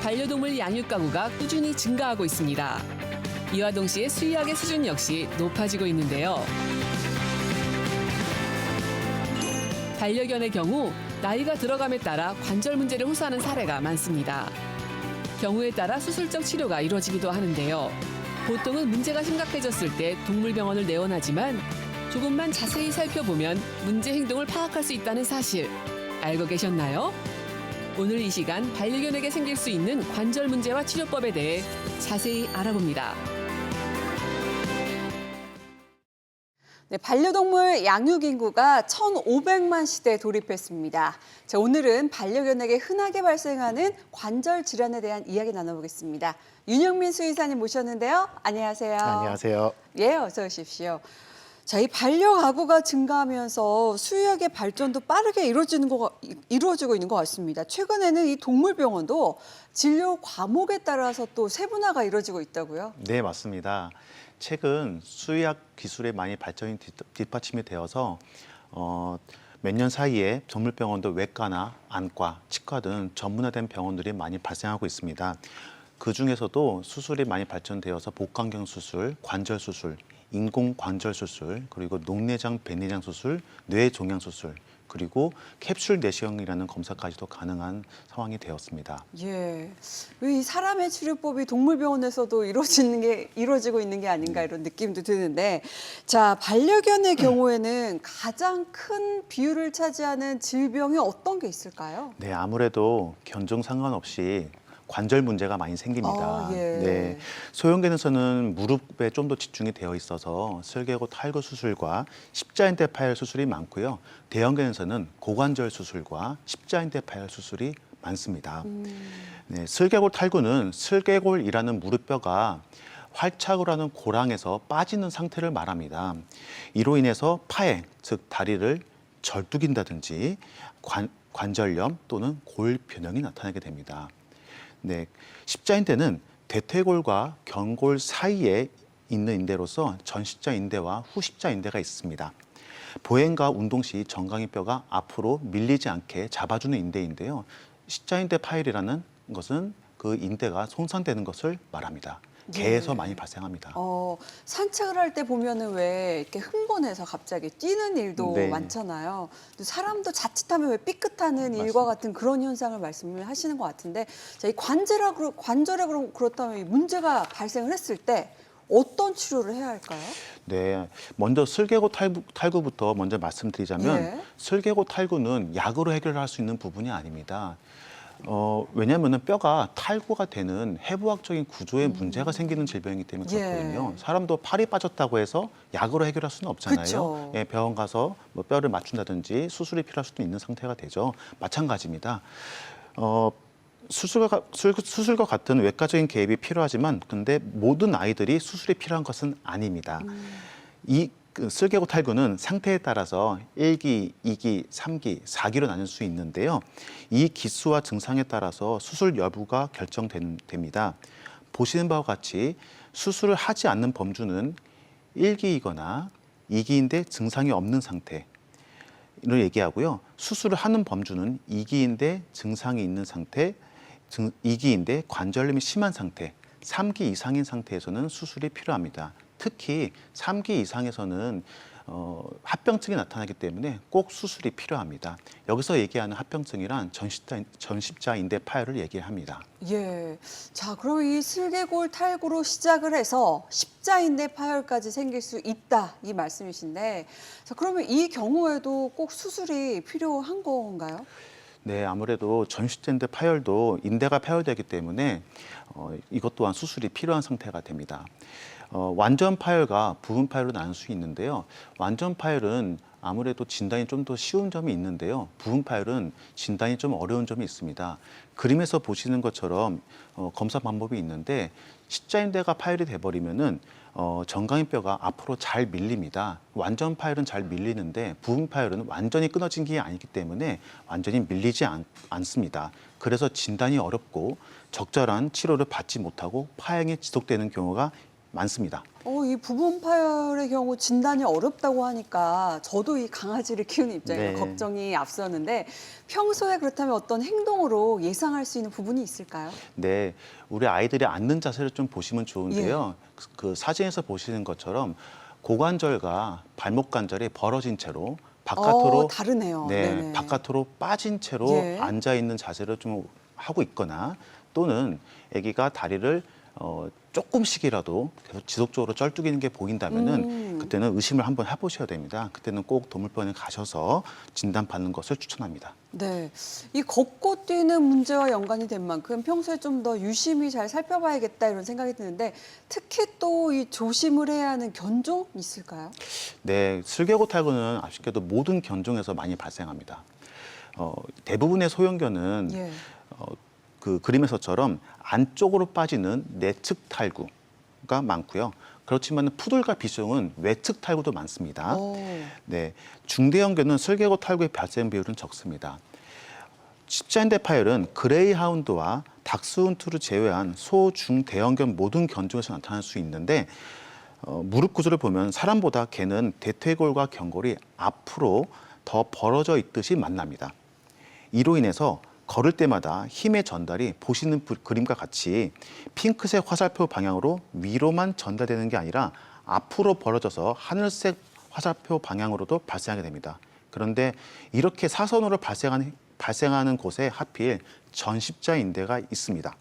반려동물 양육 가구가 꾸준히 증가하고 있습니다. 이와 동시에 수의학의 수준 역시 높아지고 있는데요. 반려견의 경우 나이가 들어감에 따라 관절 문제를 호소하는 사례가 많습니다. 경우에 따라 수술적 치료가 이루어지기도 하는데요. 보통은 문제가 심각해졌을 때 동물병원을 내원하지만 조금만 자세히 살펴보면 문제 행동을 파악할 수 있다는 사실 알고 계셨나요? 오늘 이 시간 반려견에게 생길 수 있는 관절 문제와 치료법에 대해 자세히 알아봅니다. 네, 반려동물 양육 인구가 1,500만 시대에 돌입했습니다. 자, 오늘은 반려견에게 흔하게 발생하는 관절 질환에 대한 이야기 나눠보겠습니다. 윤영민 수의사님 모셨는데요. 안녕하세요. 안녕하세요. 예, 어서 오십시오. 자, 이 반려가구가 증가하면서 수의학의 발전도 빠르게 이루어지고 있는 것 같습니다. 최근에는 이 동물병원도 진료 과목에 따라서 또 세분화가 이루어지고 있다고요? 네, 맞습니다. 최근 수의학 기술의 많이 발전이 뒷받침이 되어서 몇 년 사이에 동물병원도 외과나 안과, 치과 등 전문화된 병원들이 많이 발생하고 있습니다. 그 중에서도 수술이 많이 발전되어서 복강경 수술, 관절 수술, 인공관절 수술, 그리고 녹내장, 배내장 수술, 뇌종양 수술, 그리고 캡슐 내시경이라는 검사까지도 가능한 상황이 되었습니다. 예, 이 사람의 치료법이 동물병원에서도 이루어지고 있는 게 아닌가 이런 느낌도 드는데, 자, 반려견의 경우에는 가장 큰 비율을 차지하는 질병이 어떤 게 있을까요? 네, 아무래도 견종 상관없이 관절 문제가 많이 생깁니다. 예. 네, 소형견에서는 무릎에 좀 더 집중이 되어 있어서 슬개골 탈구 수술과 십자인대 파열 수술이 많고요. 대형견에서는 고관절 수술과 십자인대 파열 수술이 많습니다. 네, 슬개골 탈구는 슬개골이라는 무릎뼈가 활착을 하는 고랑에서 빠지는 상태를 말합니다. 이로 인해서 파행, 즉 다리를 절뚝인다든지 관절염 또는 골 변형이 나타나게 됩니다. 네, 십자인대는 대퇴골과 견골 사이에 있는 인대로서 전십자인대와 후십자인대가 있습니다. 보행과 운동 시 정강이 뼈가 앞으로 밀리지 않게 잡아주는 인대인데요. 십자인대 파열이라는 것은 그 인대가 손상되는 것을 말합니다. 개에서 많이 발생합니다. 산책을 할 때 보면은 왜 이렇게 흥분해서 갑자기 뛰는 일도 네. 많잖아요. 또 사람도 자칫하면 왜 삐끗하는 일과 맞습니다. 같은 그런 현상을 말씀을 하시는 것 같은데, 자, 이 관절에 그렇다면 이 문제가 발생을 했을 때 어떤 치료를 해야 할까요? 네, 먼저 슬개골 탈구부터 먼저 말씀드리자면 예. 슬개골 탈구는 약으로 해결할 수 있는 부분이 아닙니다. 왜냐하면 뼈가 탈구가 되는 해부학적인 구조에 문제가 생기는 질병이기 때문에 그렇거든요. 예. 사람도 팔이 빠졌다고 해서 약으로 해결할 수는 없잖아요. 그쵸. 예, 병원 가서 뭐 뼈를 맞춘다든지 수술이 필요할 수도 있는 상태가 되죠. 마찬가지입니다. 수술과 같은 외과적인 개입이 필요하지만 근데 모든 아이들이 수술이 필요한 것은 아닙니다. 그 슬개골 탈구는 상태에 따라서 1기, 2기, 3기, 4기로 나눌 수 있는데요. 이 기수와 증상에 따라서 수술 여부가 결정됩니다. 보시는 바와 같이 수술을 하지 않는 범주는 1기이거나 2기인데 증상이 없는 상태를 얘기하고요. 수술을 하는 범주는 2기인데 증상이 있는 상태, 2기인데 관절염이 심한 상태, 3기 이상인 상태에서는 수술이 필요합니다. 특히 3기 이상에서는 합병증이 나타나기 때문에 꼭 수술이 필요합니다. 여기서 얘기하는 합병증이란 전십자인대 파열을 얘기합니다. 예. 자, 그럼 이 슬개골 탈구로 시작을 해서 십자인대 파열까지 생길 수 있다, 이 말씀이신데, 자, 그러면 이 경우에도 꼭 수술이 필요한 건가요? 네, 아무래도 전십자인대 파열도 인대가 파열되기 때문에 이것 또한 수술이 필요한 상태가 됩니다. 완전 파열과 부분 파열로 나눌 수 있는데요. 완전 파열은 아무래도 진단이 좀 더 쉬운 점이 있는데요. 부분 파열은 진단이 좀 어려운 점이 있습니다. 그림에서 보시는 것처럼 검사 방법이 있는데 십자인대가 파열이 돼버리면은 정강이뼈가 앞으로 잘 밀립니다. 완전 파열은 잘 밀리는데 부분 파열은 완전히 끊어진 게 아니기 때문에 완전히 밀리지 않습니다. 그래서 진단이 어렵고 적절한 치료를 받지 못하고 파행이 지속되는 경우가 많습니다. 이 부분 파열의 경우 진단이 어렵다고 하니까 저도 이 강아지를 키우는 입장에서 네. 걱정이 앞서는데 평소에 그렇다면 어떤 행동으로 예상할 수 있는 부분이 있을까요? 네, 우리 아이들이 앉는 자세를 좀 보시면 좋은데요. 예. 그 사진에서 보시는 것처럼 고관절과 발목 관절이 벌어진 채로 바깥으로 다르네요. 네, 네네. 바깥으로 빠진 채로 예. 앉아 있는 자세를 좀 하고 있거나 또는 아기가 다리를 조금씩이라도 계속 지속적으로 쩔뚝이는 게 보인다면은 그때는 의심을 한번 해보셔야 됩니다. 그때는 꼭 동물병원에 가셔서 진단받는 것을 추천합니다. 네, 이 걷고 뛰는 문제와 연관이 된 만큼 평소에 좀 더 유심히 잘 살펴봐야겠다 이런 생각이 드는데 특히 또 이 조심을 해야 하는 견종 있을까요? 네, 슬개고 탈구는 아쉽게도 모든 견종에서 많이 발생합니다. 대부분의 소형견은 예. 그 그림에서처럼 안쪽으로 빠지는 내측 탈구가 많고요. 그렇지만 푸들과 비숑은 외측 탈구도 많습니다. 네, 중대형견은 슬개고 탈구의 발생 비율은 적습니다. 십자인대 파열은 그레이하운드와 닥스훈트를 제외한 소, 중, 대형견 모든 견종에서 나타날 수 있는데 무릎 구조를 보면 사람보다 개는 대퇴골과 경골이 앞으로 더 벌어져 있듯이 만납니다. 이로 인해서 걸을 때마다 힘의 전달이 보시는 그림과 같이 핑크색 화살표 방향으로 위로만 전달되는 게 아니라 앞으로 벌어져서 하늘색 화살표 방향으로도 발생하게 됩니다. 그런데 이렇게 사선으로 발생하는 곳에 하필 전십자인대가 있습니다.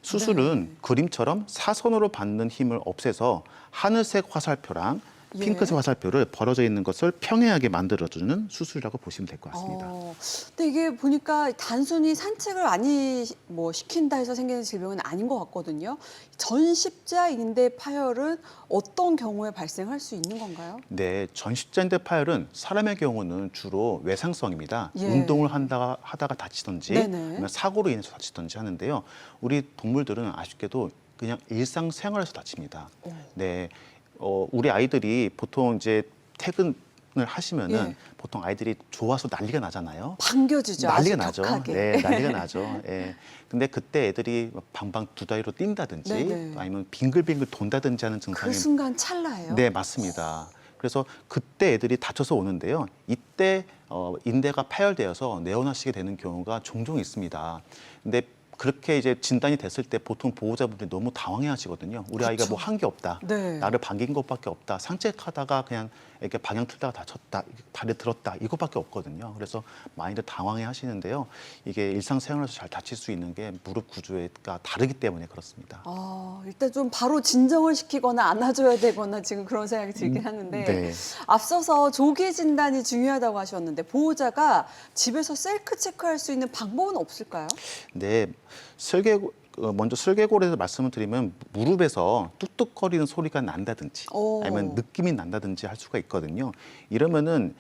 수술은 그림처럼 사선으로 받는 힘을 없애서 하늘색 화살표랑 핑크색 화살표를 벌어져 있는 것을 평행하게 만들어주는 수술이라고 보시면 될 것 같습니다. 근데 이게 보니까 단순히 산책을 많이 시킨다 해서 생기는 질병은 아닌 것 같거든요. 전십자인대 파열은 어떤 경우에 발생할 수 있는 건가요? 네, 전십자인대 파열은 사람의 경우는 주로 외상성입니다. 예. 운동을 하다가 다치든지 네네. 아니면 사고로 인해서 다치든지 하는데요. 우리 동물들은 아쉽게도 그냥 일상생활에서 다칩니다. 네. 우리 아이들이 보통 이제 퇴근을 하시면은 예. 보통 아이들이 좋아서 난리가 나잖아요. 반겨주죠. 난리가 아주 나죠. 격하게. 네, 난리가 나죠. 예. 근데 그때 애들이 방방 두 다리로 뛴다든지 네네. 아니면 빙글빙글 돈다든지 하는 그 증상이 순간 찰나예요. 네, 맞습니다. 그래서 그때 애들이 다쳐서 오는데요. 이때 인대가 파열되어서 내원하시게 되는 경우가 종종 있습니다. 근데 그렇게 이제 진단이 됐을 때 보통 보호자분들이 너무 당황해하시거든요. 우리 아이가 뭐 한 게 없다. 네. 나를 반긴 것밖에 없다. 산책하다가 그냥 이렇게 방향 틀다가 다쳤다. 다리 들었다. 이것밖에 없거든요. 그래서 많이들 당황해하시는데요. 이게 일상생활에서 잘 다칠 수 있는 게 무릎 구조가 다르기 때문에 그렇습니다. 일단 좀 바로 진정을 시키거나 안아줘야 되거나 지금 그런 생각이 들긴 하는데 네. 앞서서 조기 진단이 중요하다고 하셨는데 보호자가 집에서 셀프 체크할 수 있는 방법은 없을까요? 네, 먼저 슬개골에 대해서 말씀을 드리면 무릎에서 뚝뚝거리는 소리가 난다든지 아니면 느낌이 난다든지 할 수가 있거든요. 이러면은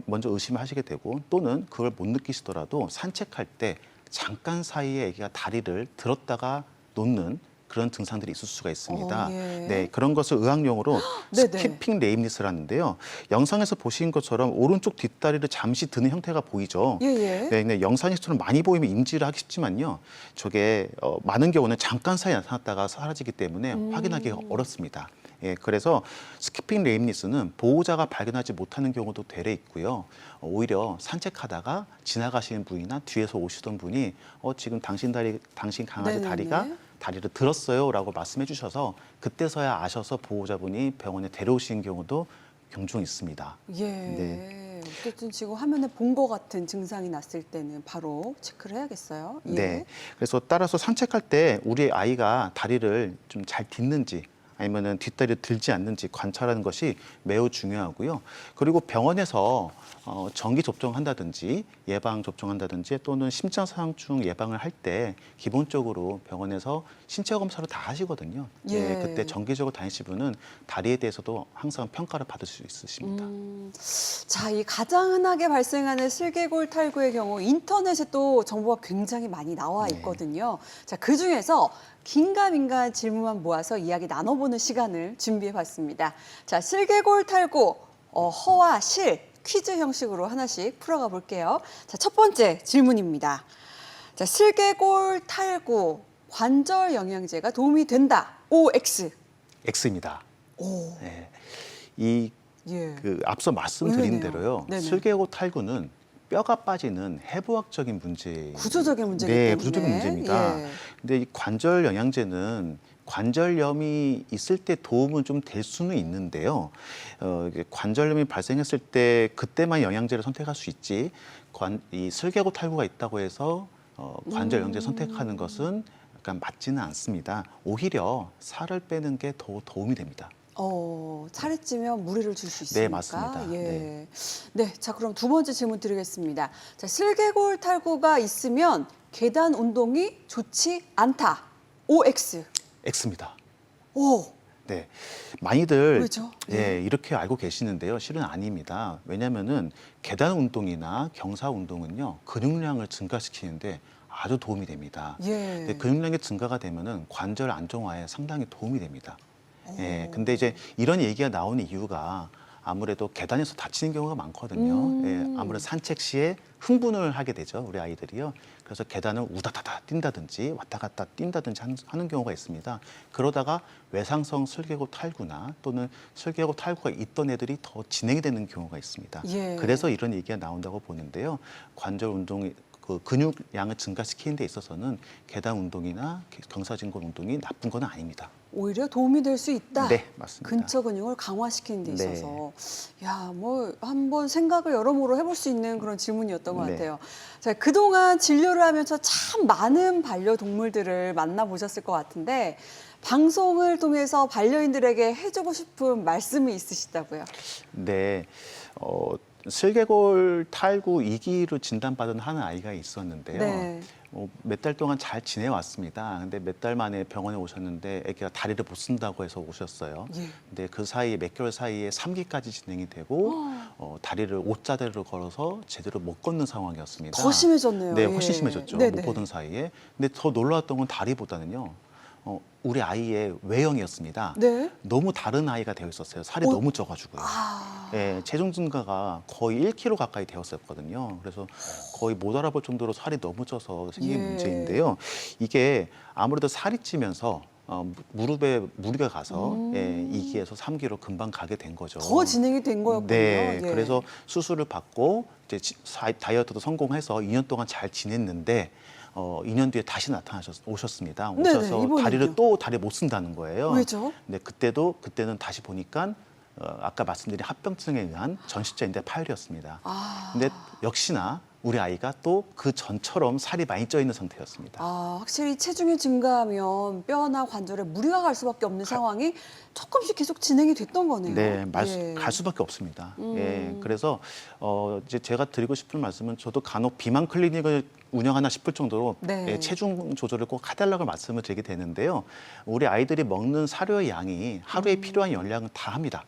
먼저 의심하시게 되고 또는 그걸 못 느끼시더라도 산책할 때 잠깐 사이에 아기가 다리를 들었다가 놓는 그런 증상들이 있을 수가 있습니다. 예. 네, 그런 것을 의학용어로 네네. 스키핑 레임니스라는데요. 영상에서 보신 것처럼 오른쪽 뒷다리를 잠시 드는 형태가 보이죠. 예예. 네, 근데 영상에서처럼 많이 보이면 인지를 하기 쉽지만요. 저게 많은 경우는 잠깐 사이에 나타났다가 사라지기 때문에 확인하기가 어렵습니다. 예, 그래서 스키핑 레임니스는 보호자가 발견하지 못하는 경우도 되레 있고요. 오히려 산책하다가 지나가시는 분이나 뒤에서 오시던 분이 지금 당신 강아지 네네네. 다리가 다리를 들었어요라고 말씀해 주셔서 그때서야 아셔서 보호자분이 병원에 데려오신 경우도 종종 있습니다. 예. 네. 어쨌든 지금 화면에 본 것 같은 증상이 났을 때는 바로 체크를 해야겠어요. 예. 네. 그래서 따라서 산책할 때 우리 아이가 다리를 좀 잘 딛는지 아니면은 뒷다리를 들지 않는지 관찰하는 것이 매우 중요하고요. 그리고 병원에서 정기 접종한다든지 예방 접종한다든지 또는 심장사상충 예방을 할 때 기본적으로 병원에서 신체 검사를 다 하시거든요. 예. 네, 그때 정기적으로 다니시 분은 다리에 대해서도 항상 평가를 받을 수 있으십니다. 자, 이 가장 흔하게 발생하는 슬개골 탈구의 경우 인터넷에 또 정보가 굉장히 많이 나와 있거든요. 자, 그 중에서 긴가민가한 질문만 모아서 이야기 나눠보는 시간을 준비해봤습니다. 자, 슬개골 탈구 허와 실 퀴즈 형식으로 하나씩 풀어가 볼게요. 자, 첫 번째 질문입니다. 자, 슬개골 탈구 관절 영양제가 도움이 된다. OX X입니다. 오, 예. 이 예. 앞서 말씀드린 의외네요. 대로요. 네네. 슬개고 탈구는 뼈가 빠지는 해부학적인 문제. 구조적인 문제이기 네, 때문에. 구조적인 문제입니다. 예. 근데 이 관절 영양제는 관절염이 있을 때 도움은 좀 될 수는 있는데요. 이게 관절염이 발생했을 때 그때만 영양제를 선택할 수 있지. 이 슬개고 탈구가 있다고 해서 관절 영양제 선택하는 것은 약간 맞지는 않습니다. 오히려 살을 빼는 게 더 도움이 됩니다. 살이 찌면 무리를 줄 수 있으니까. 네, 맞습니다. 예. 네, 자 그럼 두 번째 질문 드리겠습니다. 자, 슬개골 탈구가 있으면 계단 운동이 좋지 않다. OX. X입니다. 오, 네, 많이들 왜죠? 예, 이렇게 알고 계시는데요. 실은 아닙니다. 왜냐하면은 계단 운동이나 경사 운동은요 근육량을 증가시키는데 아주 도움이 됩니다. 예. 근데 근육량이 증가가 되면은 관절 안정화에 상당히 도움이 됩니다. 예, 오. 근데 이제 이런 얘기가 나오는 이유가 아무래도 계단에서 다치는 경우가 많거든요. 예, 아무래도 산책 시에 흥분을 하게 되죠, 우리 아이들이요. 그래서 계단을 우다다다 뛴다든지 왔다 갔다 뛴다든지 하는 경우가 있습니다. 그러다가 외상성 슬개골 탈구나 또는 슬개골 탈구가 있던 애들이 더 진행이 되는 경우가 있습니다. 예. 그래서 이런 얘기가 나온다고 보는데요. 관절 운동이 근육량을 증가시키는 데 있어서는 계단 운동이나 경사진골 운동이 나쁜 건 아닙니다. 오히려 도움이 될 수 있다. 네, 맞습니다. 근처 근육을 강화시키는 데 네. 있어서 야, 뭐 한번 생각을 여러모로 해볼 수 있는 그런 질문이었던 것 네. 같아요. 자, 그동안 진료를 하면서 참 많은 반려동물들을 만나보셨을 것 같은데 방송을 통해서 반려인들에게 해주고 싶은 말씀이 있으시다고요? 네, 슬개골 탈구 2기로 진단받은 한 아이가 있었는데요. 네. 몇 달 동안 잘 지내왔습니다. 근데 몇 달 만에 병원에 오셨는데 아기가 다리를 못 쓴다고 해서 오셨어요. 예. 근데 그 사이에 몇 개월 사이에 3기까지 진행이 되고 다리를 옷자대로 걸어서 제대로 못 걷는 상황이었습니다. 더 심해졌네요. 네, 예. 훨씬 심해졌죠. 네네. 못 보던 사이에. 근데 더 놀라웠던 건 다리보다는요. 우리 아이의 외형이었습니다. 네. 너무 다른 아이가 되어 있었어요. 살이 어? 너무 쪄가지고요. 아, 예, 체중 증가가 거의 1kg 가까이 되었었거든요. 그래서 거의 못 알아볼 정도로 살이 너무 쪄서 생긴 예. 문제인데요. 이게 아무래도 살이 찌면서 무릎에 무리가 가서 2기에서 3기로 금방 가게 된 거죠. 더 진행이 된 거였군요. 네, 예. 그래서 수술을 받고 이제 다이어트도 성공해서 2년 동안 잘 지냈는데 2년 뒤에 다시 오셨습니다. 네네, 오셔서 이번에도요. 다리 못 쓴다는 거예요. 왜죠? 네, 그때는 다시 보니까 아까 말씀드린 합병증에 의한 전십자인대 파열이었습니다. 아. 근데 역시나 우리 아이가 또 그 전처럼 살이 많이 쪄 있는 상태였습니다. 확실히 체중이 증가하면 뼈나 관절에 무리가 갈 수밖에 없는 상황이 조금씩 계속 진행이 됐던 거네요. 네, 예. 갈 수밖에 없습니다. 예, 그래서 이제 제가 드리고 싶은 말씀은 저도 간혹 비만 클리닉을 운영하나 싶을 정도로 네. 예, 체중 조절을 꼭 해달라고 말씀을 드리게 되는데요. 우리 아이들이 먹는 사료의 양이 하루에 필요한 열량은 다 합니다.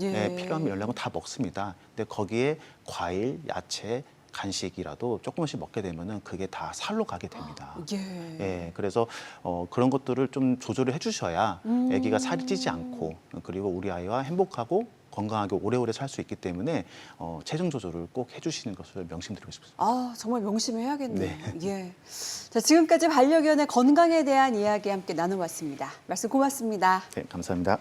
예. 필요한 열량은 다 먹습니다. 근데 거기에 과일, 야채, 간식이라도 조금씩 먹게 되면은 그게 다 살로 가게 됩니다. 예. 예, 그래서 그런 것들을 좀 조절을 해주셔야 아기가 살이 찌지 않고 그리고 우리 아이와 행복하고 건강하게 오래오래 살 수 있기 때문에 체중 조절을 꼭 해주시는 것을 명심드리고 싶습니다. 정말 명심해야겠네요. 네. 예. 자, 지금까지 반려견의 건강에 대한 이야기 함께 나눠봤습니다. 말씀 고맙습니다. 네, 감사합니다.